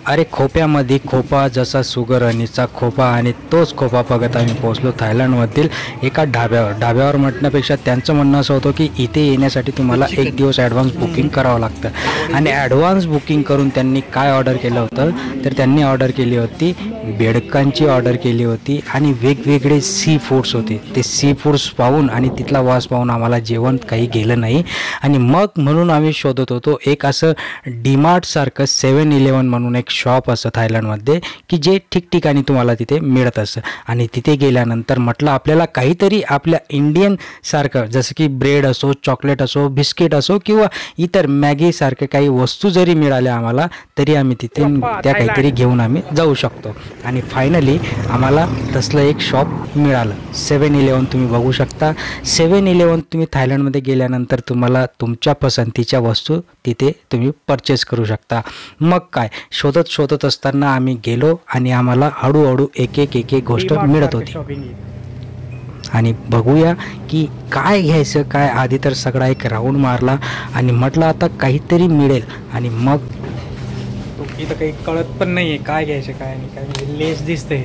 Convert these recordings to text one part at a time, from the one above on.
अरे खोप्यामध्ये खोपा जसा सुगरणीचा खोपा आणि तोच खोपा बघत आम्ही पोहोचलो थायलंडमधील एका ढाब्यावर म्हटण्यापेक्षा त्यांचं म्हणणं असं होतं की इथे येण्यासाठी तुम्हाला एक दिवस ॲडव्हान्स बुकिंग करावं लागतं आणि ॲडव्हान्स बुकिंग करून त्यांनी काय ऑर्डर केलं होतं तर त्यांनी ऑर्डर केली होती बेडकांची ऑर्डर केली होती आणि वेगवेगळे सी फूड्स होते। ते सी फूड्स पाहून आणि तिथला वास पाहून आम्हाला जेवण काही गेलं नाही आणि मग म्हणून आम्ही शोधत होतो एक असं डीमार्ट सारखं 7-Eleven म्हणून एक शॉप असं थायलंडमध्ये की जे ठिकठिकाणी तुम्हाला तिथे मिळत असतं आणि तिथे गेल्यानंतर म्हटलं आपल्याला काहीतरी आपल्या इंडियन सारखं जसं की ब्रेड असो चॉकलेट असो बिस्किट असो किंवा इतर मॅगी सारखे काही वस्तू जरी मिळाल्या आम्हाला तरी आम्ही तिथे त्या काहीतरी घेऊन आम्ही जाऊ शकतो आणि फायनली आम्हाला तसलं एक शॉप मिळालं 7-Eleven। तुम्ही बघू शकता 7-Eleven तुम्ही थायलंडमध्ये गेल्यानंतर तुम्हाला तुमच्या पसंतीच्या वस्तू तिथे तुम्ही परचेस करू शकता। मग काय शोधत असताना आम्ही गेलो आणि आम्हाला हळूहळू एक एक गोष्ट मिळत होती आणि बघूया की काय घ्यायचं काय। आधी तर सगळा एक राऊंड मारला आणि म्हटलं आता काहीतरी मिळेल आणि मग इथं काही कळत पण नाही आहे काय घ्यायचं काय नाही। काय लेस दिसते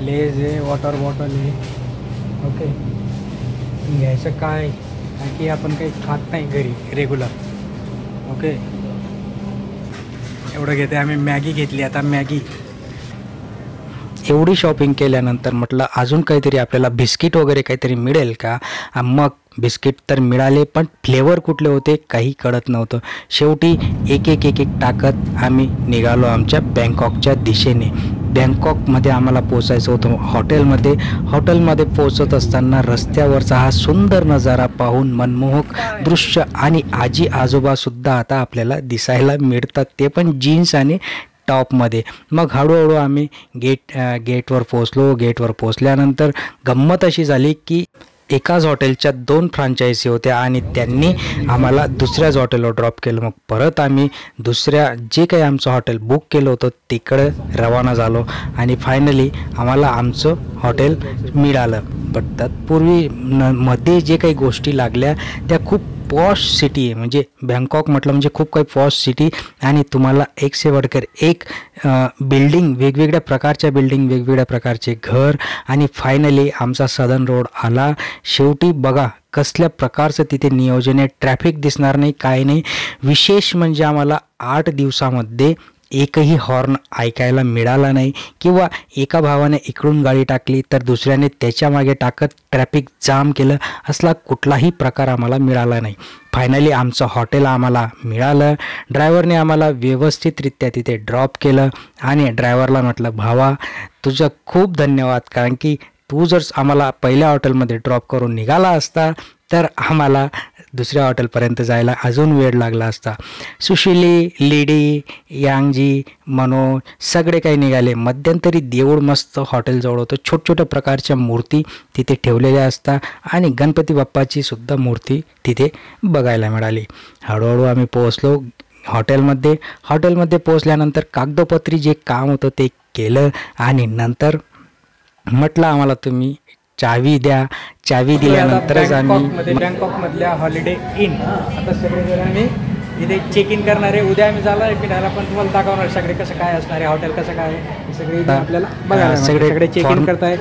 लेस आहे वॉटर बॉटल आहे ओके घ्यायचं काय की आपण काही खात नाही घरी रेग्युलर ओके एवढं घेते आम्ही। मॅगी घेतली आता मॅगी एवढी शॉपिंग केल्यानंतर म्हटलं अजून काहीतरी आपल्याला बिस्किट वगैरे काहीतरी मिळेल का। मग बिस्किट तर मिळाले पण फ्लेवर कुठले होते काही कळत नव्हतं। शेवटी एक टाकत आम्ही निघालो आमच्या बँकॉकच्या दिशेने। बँकॉकमध्ये आम्हाला पोचायचं होतं हॉटेलमध्ये पोचत असताना रस्त्यावरचा हा सुंदर नजारा पाहून मनमोहक दृश्य आणि आजी आजोबासुद्धा आता आपल्याला दिसायला मिळतात ते पण जीन्स आणि टॉपमध्ये। मग हळूहळू आम्ही गेटवर पोचलो। गेटवर पोचल्यानंतर गंमत अशी झाली की एकाच हॉटेलच्या 2 फ्रँचायझी होत्या आणि त्यांनी आम्हाला दुसऱ्याच हॉटेलवर ड्रॉप केलं। मग परत आम्ही दुसऱ्या जे काही आमचं हॉटेल बुक केलं होतं तिकडं रवाना झालो आणि फायनली आम्हाला आमचं हॉटेल मिळालं। बट तत्पूर्वी मध्ये जे काही गोष्टी लागल्या त्या खूप पॉश सिटी आहे म्हणजे बँकॉक म्हटलं म्हणजे खूप काही पॉश सिटी आणि तुम्हाला एक से बढ़कर एक बिल्डिंग वेगवेगळ्या प्रकारच्या बिल्डिंग वेगवेगळ्या प्रकारचे घर आणि फायनली आमचा सदर्न रोड आला। शेवटी बघा कसल्या प्रकारचं तिथे नियोजन आहे ट्रॅफिक दिसणार नाही काय नाही। विशेष म्हणजे आम्हाला 8 दिवसामध्ये एकही हॉर्न ऐकायला मिळाला नाही किंवा एका भावाने इकडून गाडी टाकली तर दुसऱ्याने त्याच्या मागे टाकत ट्रॅफिक जाम केलं असला कुठलाही प्रकार आम्हाला मिळाला नाही। फायनली आमचं हॉटेल आम्हाला मिळालं। ड्रायव्हरने आम्हाला व्यवस्थितरित्या तिथे ड्रॉप केलं आणि ड्रायव्हरला म्हटलं भावा तुझं खूप धन्यवाद कारण की तू जर आम्हाला पहिल्या हॉटेलमध्ये ड्रॉप करून निघाला असता तर आम्हाला दुसऱ्या हॉटेलपर्यंत जायला अजून वेळ लागला असता। सुशिली लीडी यांगजी मनोज सगळे काही निघाले। मध्यंतरी देऊळ मस्त हॉटेलजवळ होतं छोट्या प्रकारच्या मूर्ती तिथे ठेवलेल्या असतात आणि गणपती बाप्पाची सुद्धा मूर्ती तिथे बघायला मिळाली। हळूहळू आम्ही पोहोचलो हॉटेलमध्ये पोहोचल्यानंतर कागदोपत्री जे काम होतं ते केलं आणि नंतर म्हटलं आम्हाला तुम्ही चावी द्या। चावी दिल्यानंतरच आम्ही बँकॉकमधल्या हॉलिडे इन आता सगळेजण आम्ही इथे चेक इन करणार आहे। उद्या आम्ही झाला फिरायला पण तुम्हाला दाखवणार सगळे कसं काय असणार आहे हॉटेल कसं काय सगळे आपल्याला बघायला सगळे चेक इन करतायत।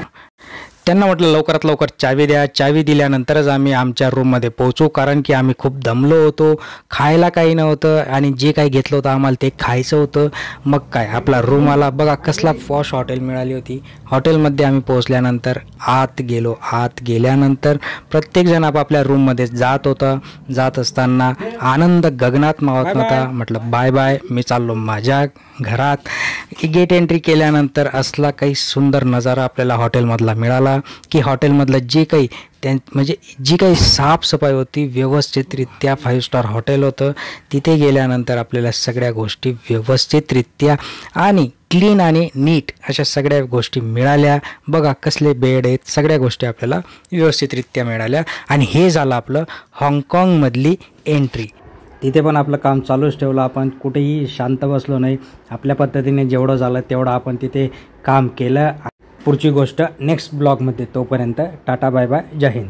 त्यांना म्हटलं लवकरात लवकर चावी द्या। चावी दिल्यानंतरच आम्ही आमच्या रूममध्ये पोहोचू कारण की आम्ही खूप दमलो होतो खायला काही नव्हतं आणि जे काही घेतलं होतं आम्हाला ते खायचं होतं। मग काय आपला रूम आला बघा कसला पॉश हॉटेल मिळाली होती। हॉटेलमध्ये आम्ही पोहोचल्यानंतर आत गेल्यानंतर प्रत्येकजण आपापल्या रूममध्ये जात असताना आनंद गगनात मावत नव्हता। म्हटलं बाय बाय मी चाललो माझ्या घरात। गेट एंट्री केल्यानंतर असला काही सुंदर नजारा आपल्याला हॉटेलमधला मिळाला की हॉटेलमधलं जे काही जी काही साफसफाई होती व्यवस्थितरित्या 5 स्टार हॉटेल होतं। तिथे गेल्यानंतर आपल्याला सगळ्या गोष्टी व्यवस्थितरित्या आणि क्लीन आणि नीट अशा सगळ्या गोष्टी मिळाल्या। बघा कसले बेड आहेत सगळ्या गोष्टी आपल्याला व्यवस्थितरित्या मिळाल्या आणि हे झालं आपलं हाँगकाँगमधली एंट्री। तिथे पण आपलं काम चालूच ठेवलं आपण कुठेही शांत बसलो नाही। आपल्या पद्धतीने जेवढं झालं तेवढं आपण तिथे काम केलं। पुढची गोष्ट नेक्स्ट ब्लॉगमध्ये। तोपर्यंत टाटा बाय बाय जय हिंद।